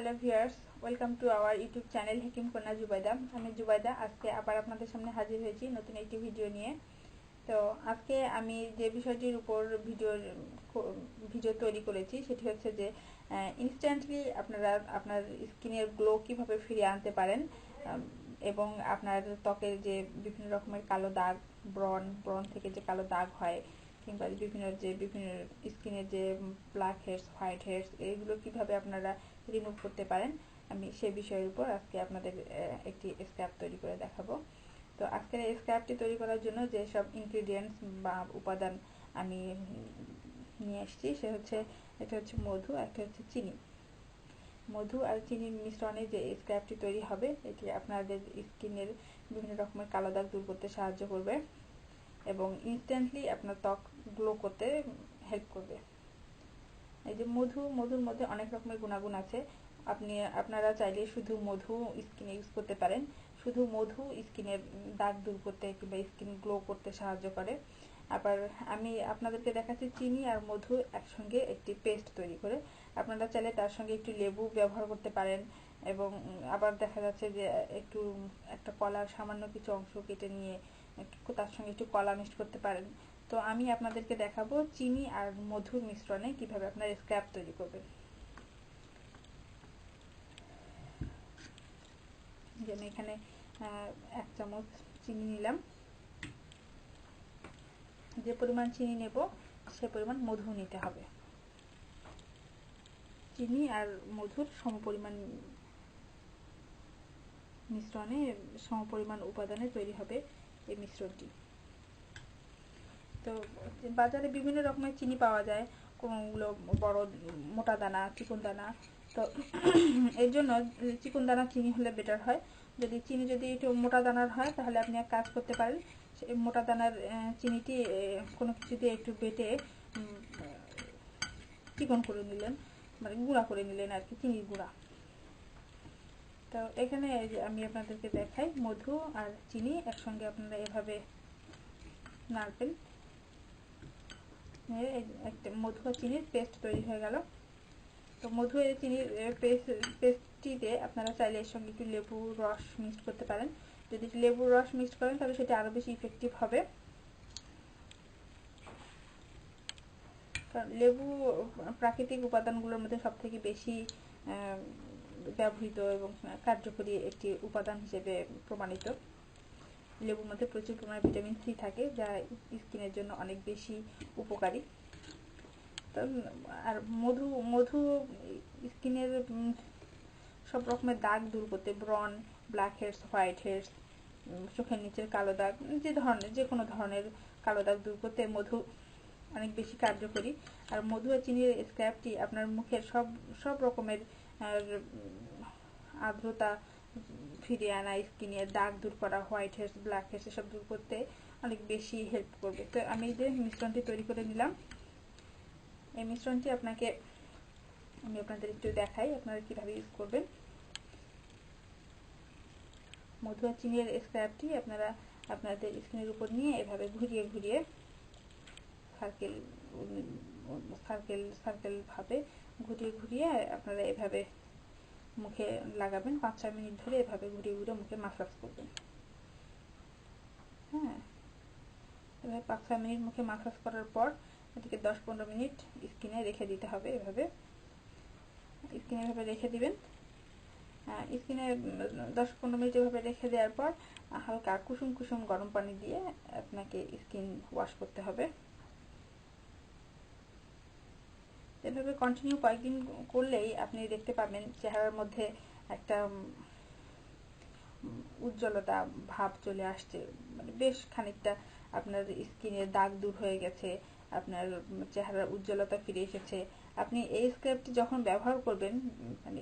Hello viewers, welcome to our YouTube channel Hakim Konna Zubaida. আমি জুবাইদা আজকে আবার আপনাদের সামনে হাজির হয়েছি নতুন একটি ভিডিও নিয়ে। তো আজকে আমি যে বিষয়টির উপর ভিডিও তৈরি করেছি সেটি হচ্ছে যে ইনস্ট্যান্টলি আপনারা আপনার স্কিনের গ্লো কিভাবে ফিরিয়ে আনতে পারেন এবং আপনার ত্বকের যে বিভিন্ন রকমের কালো দাগ, ব্রণ থেকে যে কালো দাগ হয় কিংবা বিভিন্ন স্কিনের যে ব্ল্যাক হেডস, হোয়াইট হেডস, এইগুলো কিভাবে আপনারা রিমুভ করতে পারেন, আমি সে বিষয়ের উপর আজকে আপনাদের একটি স্ক্রাব তৈরি করে দেখাবো। তো আজকের এই স্ক্রাবটি তৈরি করার জন্য যে সব ইনগ্রিডিয়েন্টস বা উপাদান আমি নিয়ে এসেছি এটা হচ্ছে মধু, একটা হচ্ছে চিনি। মধু আর চিনির মিশ্রণে যে স্ক্রাবটি তৈরি হবে এটি আপনাদের স্কিনের বিভিন্ন রকমের কালো দাগ দূর করতে সাহায্য করবে এবং ইনস্ট্যান্টলি আপনার ত্বক গ্লো করতে হেল্প করবে। এই যে মধুর মধ্যে অনেক রকমের গুণাগুণ আছে। আপনারা চাইলে শুধু মধু স্কিনে ইউজ করতে পারেন। শুধু মধু স্কিনের দাগ দূর করতে কিংবা স্কিন গ্লো করতে সাহায্য করে। আবার আমি আপনাদেরকে দেখাচ্ছি চিনি আর মধু একসঙ্গে একটি পেস্ট তৈরি করে। আপনারা চাইলে তার সঙ্গে একটু লেবু ব্যবহার করতে পারেন এবং আবার দেখা যাচ্ছে যে একটা কলার সামান্য কিছু অংশ কেটে নিয়ে তার সঙ্গে একটু কলা মিক্স করতে পারেন। তো আমি আপনাদেরকে দেখাবো চিনি আর মধুর মিশ্রণে কিভাবে আপনারা স্ক্রাব তৈরি করবেন। আমি এখানে 1 চামচ চিনি নিলাম। যে পরিমাণ চিনি নেব সে পরিমাণ মধু নিতে হবে। চিনি আর মধুর সমপরিমাণ মিশ্রণে সমপরিমাণ উপাদানে তৈরি হবে এই মিশ্রণটি। তো বাজারে বিভিন্ন রকমের চিনি পাওয়া যায়, কোনগুলো বড় মোটা দানা, চিকন দানা। তো এর জন্য চিকন দানা চিনি হলে বেটার হয়। চিনি যদি একটু মোটা দানার হয় তাহলে আপনি এক কাজ করতে পারেন, সেই মোটা দানার চিনিটি কোনো কিছু দিয়ে একটু বেটে চিকন করে নিলেন, মানে গুঁড়া করে নিলেন আর কি, চিনির গুঁড়া। তো এখানে আমি আপনাদেরকে দেখাই, মধু আর চিনি একসঙ্গে আপনারা এভাবে নাড়বেন। একটা মধু আর চিনির পেস্ট তৈরি হয়ে গেল। তো মধু আর চিনির পেস্টটিতে আপনারা চাইলে এর সঙ্গে একটু লেবুর রস মিক্সড করতে পারেন। যদি লেবুর রস মিক্সড করেন তাহলে সেটা আরও বেশি ইফেক্টিভ হবে, কারণ লেবু প্রাকৃতিক উপাদানগুলোর মধ্যে সব থেকে বেশি ব্যবহৃত এবং কার্যকরী একটি উপাদান হিসেবে প্রমাণিত। লেবুর মধ্যে প্রচুর পরিমাণে ভিটামিন সি থাকে, যা স্কিনের জন্য অনেক বেশি উপকারী। আর মধু স্কিনের সব রকমের দাগ দূর করতে, ব্রণ, ব্ল্যাক হেডস, হোয়াইট হেডস, চোখের নিচের কালো দাগ, যে কোনো ধরনের কালো দাগ দূর করতে মধু অনেক বেশি কার্যকরী। আর মধু আর চিনির স্ক্রাবটি আপনার মুখের সব রকমের আর্দ্রতা ফিরিয়ে আনা, স্কিনের দাগ দূর করা, হোয়াইট হেডস, ব্ল্যাক হেডস এসব দূর করতে অনেক বেশি হেল্প করবে। তো আমি যে মিশ্রণটি তৈরি করে নিলাম, এই মিশ্রণটি আমি আপনাদের একটু দেখাই আপনারা কিভাবে ইউজ করবেন। মধু আর চিনির স্ক্রাবটি আপনারা আপনাদের স্কিনের উপর নিয়ে এভাবে ঘুরিয়ে ঘুরিয়ে সার্কেল ভাবে ঘুরিয়ে ঘুরিয়ে আপনারা এভাবে মুখে লাগাবেন। 5-6 মিনিট ধরে এভাবে ঘুরিয়ে ঘুরিয়ে মুখে মাসাজ করবেন। হ্যাঁ, এভাবে 5-6 মিনিট মুখে মাসাজ করার পর এটিকে 10-15 মিনিট স্কিনে রেখে দিতে হবে। এভাবে রেখে দিবেন। স্কিনে 10-15 মিনিট এভাবে রেখে দেওয়ার পর হালকা কুসুম কুসুম গরম পানি দিয়ে আপনাকে স্কিন ওয়াশ করতে হবে। এভাবে কন্টিনিউ কয়েকদিন করলেই আপনি দেখতে পাবেন চেহারার মধ্যে একটা উজ্জ্বলতা ভাব চলে আসছে, মানে বেশ খানিকটা আপনার স্কিনের দাগ দূর হয়ে গেছে, আপনার চেহারার উজ্জ্বলতা ফিরে এসেছে। আপনি এই স্ক্রাবটি যখন ব্যবহার করবেন, মানে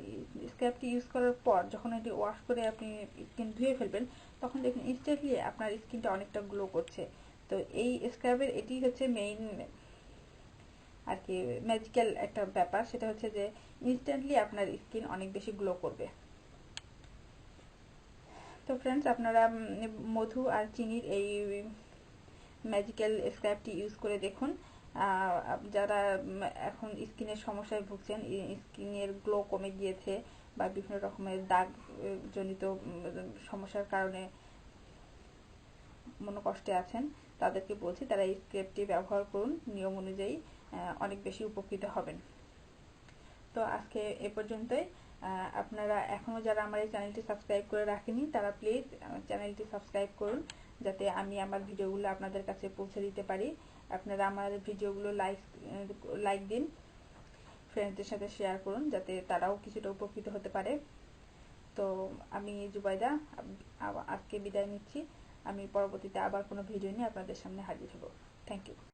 স্ক্রাবটি ইউজ করার পর যখন এটি ওয়াশ করে আপনি স্কিন ধুয়ে ফেলবেন, তখন দেখুন ইনস্ট্যান্টলি আপনার স্কিনটা অনেকটা গ্লো করছে। তো এই স্ক্রাবের এটি হচ্ছে মেইন আর কি ম্যাজিক্যাল একটা ব্যাপার, সেটা হচ্ছে যে ইনস্ট্যান্টলি আপনার স্কিন অনেক বেশি গ্লো করবে। তো ফ্রেন্ডস, আপনারা মধু আর চিনির এই ম্যাজিক্যাল স্ক্রাবটি ইউজ করে দেখুন। যারা এখন স্কিনের সমস্যায় ভুগছেন, স্কিনের গ্লো কমে গিয়েছে বা বিভিন্ন রকমের দাগ জনিত সমস্যার কারণে মনোকষ্টে আছেন, তাদেরকে বলছি তারা এই স্ক্রাবটি ব্যবহার করুন, নিয়ম অনুযায়ী অনেক বেশি উপকৃত হবেন। তো আজকে এ পর্যন্তই। আপনারা এখনও যারা আমার এই চ্যানেলটি সাবস্ক্রাইব করে রাখেনি তারা প্লিজ চ্যানেলটি সাবস্ক্রাইব করুন, যাতে আমি আমার ভিডিওগুলো আপনাদের কাছে পৌঁছে দিতে পারি। আপনারা আমার ভিডিওগুলো লাইক দিন, ফ্রেন্ডসদের সাথে শেয়ার করুন, যাতে তারাও কিছুটা উপকৃত হতে পারে। তো আমি জুবাইদা আজকে বিদায় নিচ্ছি। আমি পরবর্তীতে আবার কোনো ভিডিও নিয়ে আপনাদের সামনে হাজির হব। Thank you.